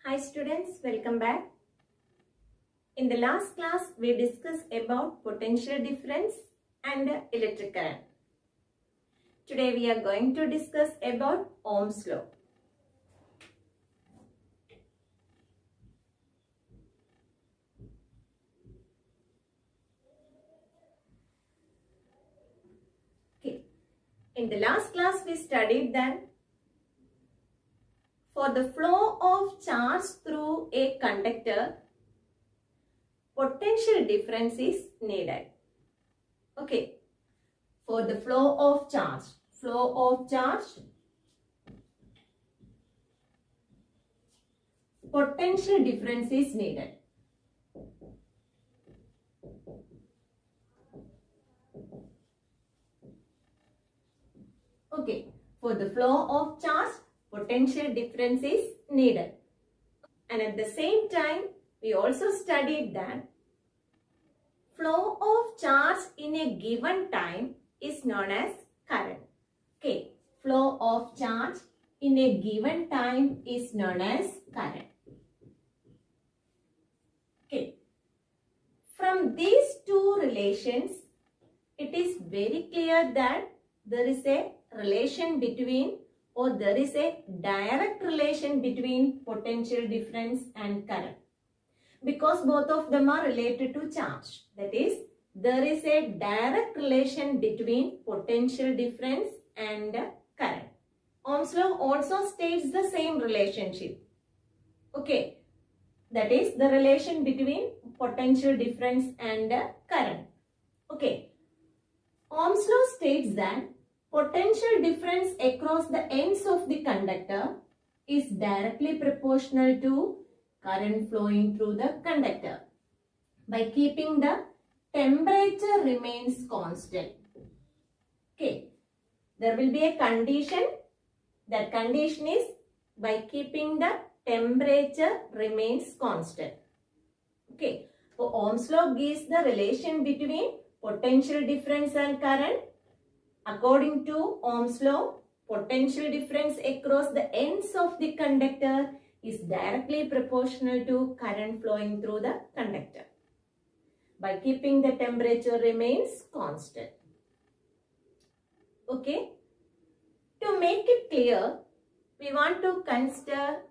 Hi students, welcome back. In the last class, we discussed about potential difference and electric current. Today we are going to discuss about Ohm's law. Okay. In the last class, we studied that for the flow of charge through a conductor, potential difference is needed. Okay. For the flow of charge, potential difference is needed. Okay, for the flow of charge, potential difference is needed. And at the same time, we also studied that flow of charge in a given time is known as current. Okay, flow of charge in a given time is known as current. Okay, from these two relations, it is very clear that there is a relation between, or there is a direct relation between potential difference and current, because both of them are related to charge. That is, there is a direct relation between potential difference and current. Ohm's law also states the same relationship. Okay, that is the relation between potential difference and current. Okay, Ohm's law states that potential difference across the ends of the conductor is directly proportional to current flowing through the conductor by keeping the temperature remains constant. Okay, there will be a condition. That condition is by keeping the temperature remains constant. Okay, so Ohm's law gives the relation between potential difference and current. According to Ohm's law, potential difference across the ends of the conductor is directly proportional to current flowing through the conductor by keeping the temperature remains constant. Okay, to make it clear, we want to consider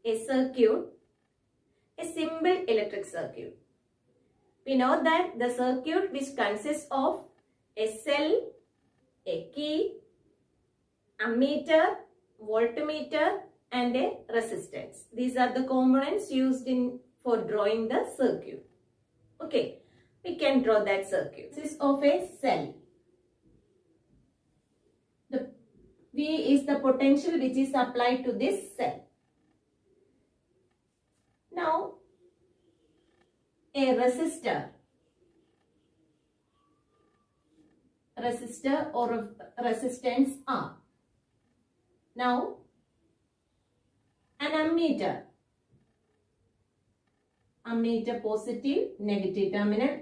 a circuit, a simple electric circuit. We know that the circuit which consists of a cell, a key, ammeter, voltmeter and a resistance. These are the components used for drawing the circuit. Okay, we can draw that circuit. This is of a cell. The V is the potential which is applied to this cell. Now, a resistor or a resistance R. Now, an ammeter positive, negative terminal.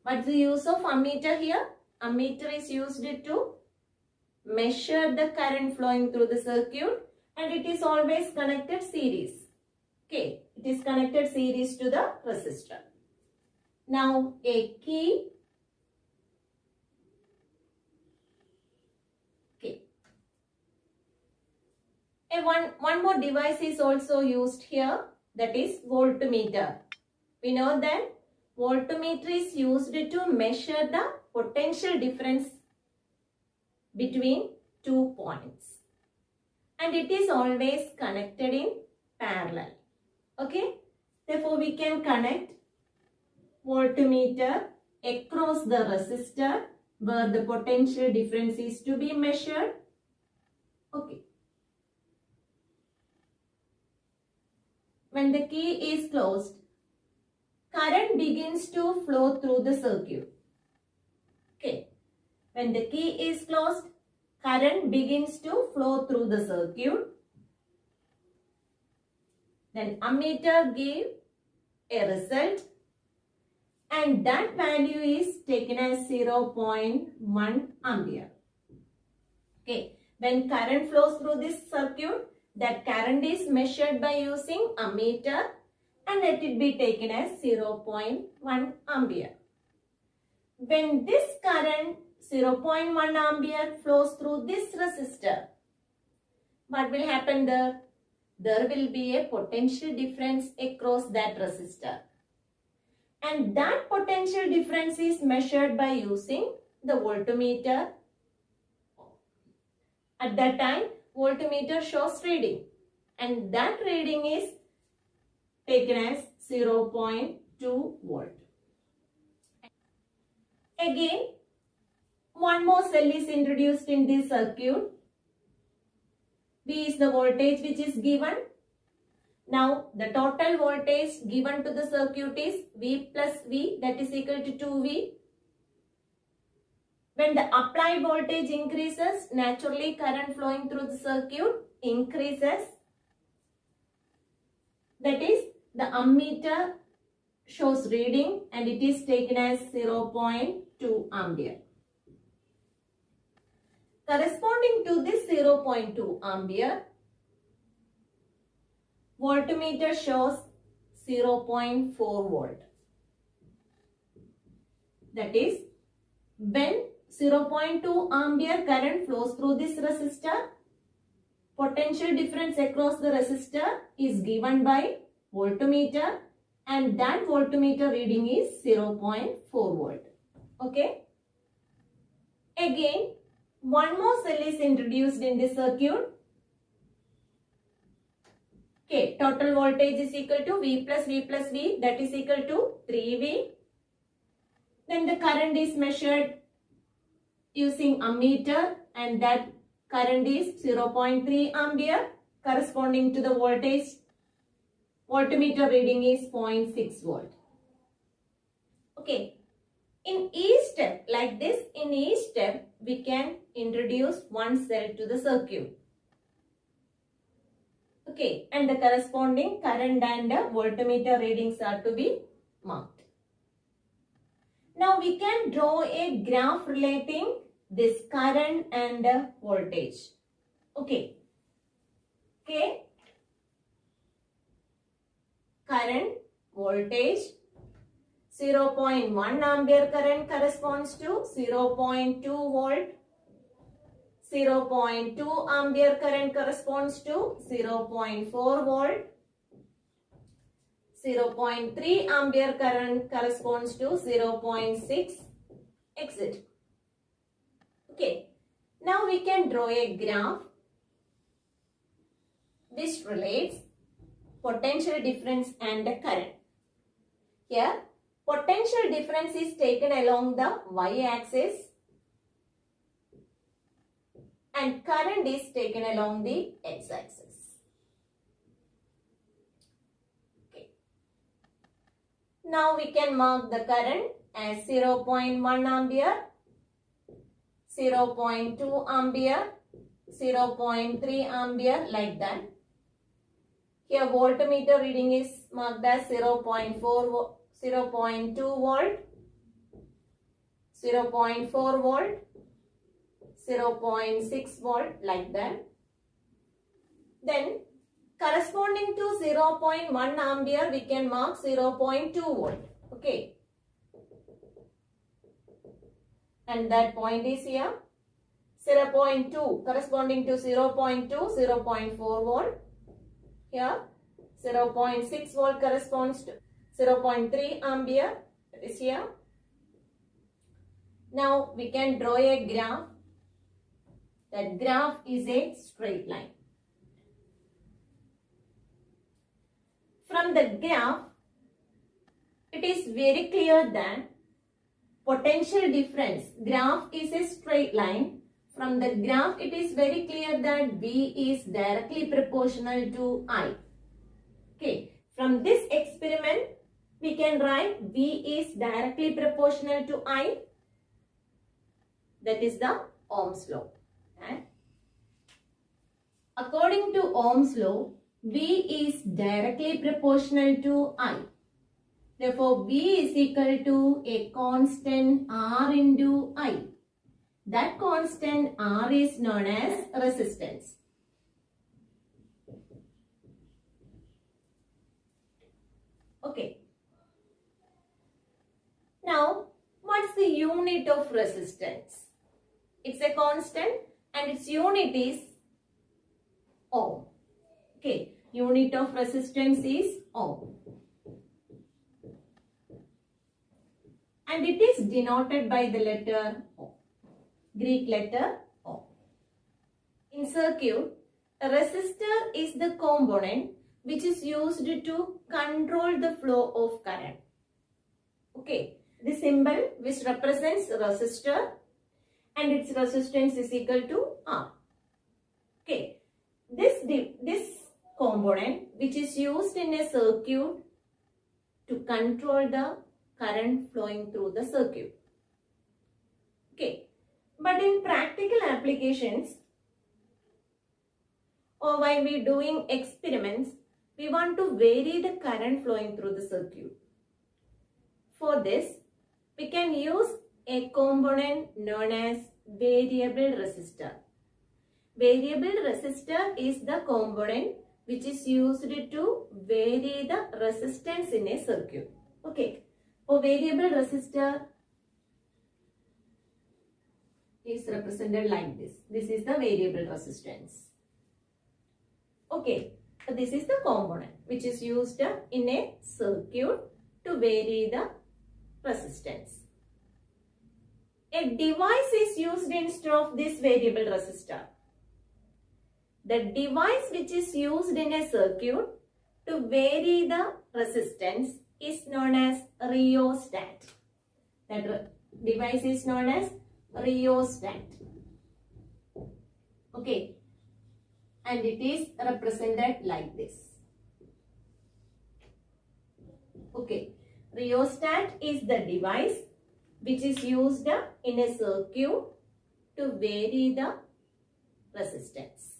What's the use of ammeter here? Ammeter is used to measure the current flowing through the circuit, and it is always connected series. Okay, it is connected series to the resistor. Now, a key. Okay. One more device is also used here, that is voltmeter. We know that voltmeter is used to measure the potential difference between 2 points, and it is always connected in parallel. Okay, therefore we can connect voltmeter across the resistor where the potential difference is to be measured. Okay, when the key is closed, current begins to flow through the circuit. Okay, when the key is closed, current begins to flow through the circuit. Then ammeter gives a result, and that value is taken as 0.1 ampere. Okay, when current flows through this circuit, That current is measured by using ammeter and let it be taken as 0.1 ampere. When this current 0.1 ampere flows through this resistor, what will happen there? There will be a potential difference across that resistor. And that potential difference is measured by using the voltmeter. At that time, voltmeter shows reading. And that reading is taken as 0.2 volt. Again, one more cell is introduced in this circuit. V is the voltage which is given. Now, the total voltage given to the circuit is V plus V, that is equal to 2V. When the applied voltage increases, naturally current flowing through the circuit increases. That is, the ammeter shows reading and it is taken as 0.2 ampere. Corresponding to this 0.2 ampere, voltmeter shows 0.4 volt. That is, when 0.2 ampere current flows through this resistor, potential difference across the resistor is given by voltmeter and that voltmeter reading is 0.4 volt. Okay. Again, one more cell is introduced in this circuit. Okay, total voltage is equal to V plus V, that is equal to 3V. Then the current is measured using ammeter and that current is 0.3 ampere corresponding to the voltage. Voltmeter reading is 0.6 volt. Okay, in each step like this, in each step we can introduce one cell to the circuit. Okay, and the corresponding current and voltmeter readings are to be marked. Now we can draw a graph relating this current and voltage. Okay. Okay. Current, voltage, 0.1 ampere current corresponds to 0.2 volt. 0.2 ampere current corresponds to 0.4 volt. 0.3 ampere current corresponds to 0.6 etc. Okay, now we can draw a graph which relates potential difference and current. Here, potential difference is taken along the y-axis and current is taken along the x-axis. Okay. Now we can mark the current as 0.1 ampere, 0.2 ampere, 0.3 ampere like that. Here voltmeter reading is marked as 0.2 volt, 0.4 volt, 0.6 volt like that. Then corresponding to 0.1 ampere we can mark 0.2 volt. Okay. And that point is here. 0.2 corresponding to 0.2, 0.4 volt. Here 0.6 volt corresponds to 0.3 ampere. That is here. Now we can draw a graph. That graph is a straight line. From the graph, it is very clear that potential difference, graph is a straight line. From the graph, it is very clear that V is directly proportional to I. Okay, from this experiment, we can write V is directly proportional to I. That is the Ohm's law. And according to Ohm's law, V is directly proportional to I. Therefore, V is equal to a constant R into I. That constant R is known as resistance. Okay. Now, what's the unit of resistance? It's a constant and its unit is ohm. Okay, unit of resistance is ohm. And it is denoted by the letter O, Greek letter O. In circuit, a resistor is the component which is used to control the flow of current. Okay, the symbol which represents resistor and its resistance is equal to R. Okay, this component which is used in a circuit to control the current flowing through the circuit. Okay, but in practical applications or while we doing experiments, we want to vary the current flowing through the circuit. For this, we can use a component known as variable resistor. Variable resistor is the component which is used to vary the resistance in a circuit. Okay, a variable resistor is represented like this. This is the variable resistance. Okay, so this is the component which is used in a circuit to vary the resistance. A device is used instead of this variable resistor. The device which is used in a circuit to vary the resistance is known as rheostat. That device is known as rheostat. Okay, and it is represented like this. Okay, rheostat is the device which is used in a circuit to vary the resistance.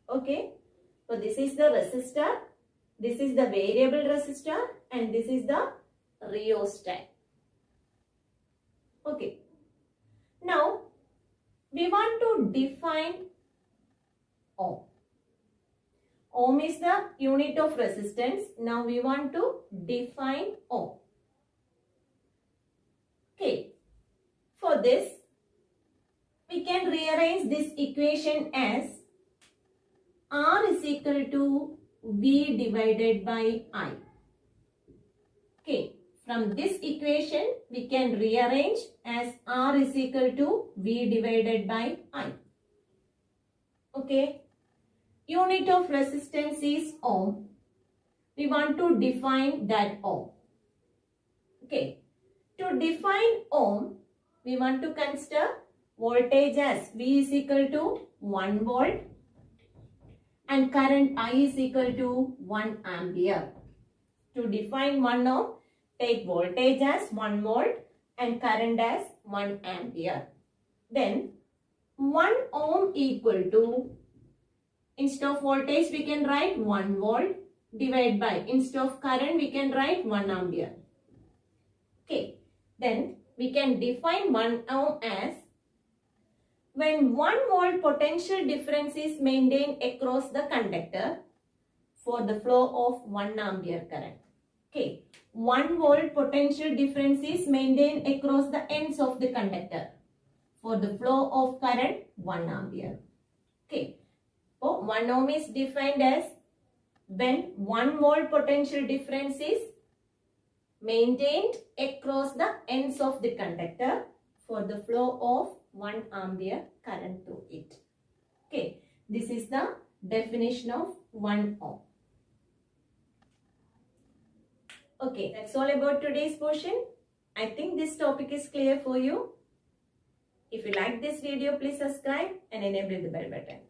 Okay, so this is the resistor, this is the variable resistor, and this is the rheostat. Okay, now we want to define ohm. Ohm is the unit of resistance. Now we want to define ohm. Okay, for this we can rearrange this equation as R is equal to V divided by I. Okay, from this equation we can rearrange as R is equal to V divided by I. Okay, unit of resistance is ohm. We want to define that ohm. Okay, to define ohm, we want to consider voltage as V is equal to 1 volt and current I is equal to 1 ampere. To define 1 ohm, take voltage as 1 volt and current as 1 ampere. Then 1 ohm equal to, instead of voltage we can write 1 volt divided by, instead of current we can write 1 ampere. Okay, then we can define 1 ohm as when 1 volt potential difference is maintained across the conductor for the flow of 1 ampere current. Okay, 1 volt potential difference is maintained across the ends of the conductor for the flow of current 1 ampere. Okay, so 1 ohm is defined as when 1 volt potential difference is maintained across the ends of the conductor for the flow of 1 ampere current through it. Okay, this is the definition of 1 ohm. Okay, that's all about today's portion. I think this topic is clear for you. If you like this video, please subscribe and enable the bell button.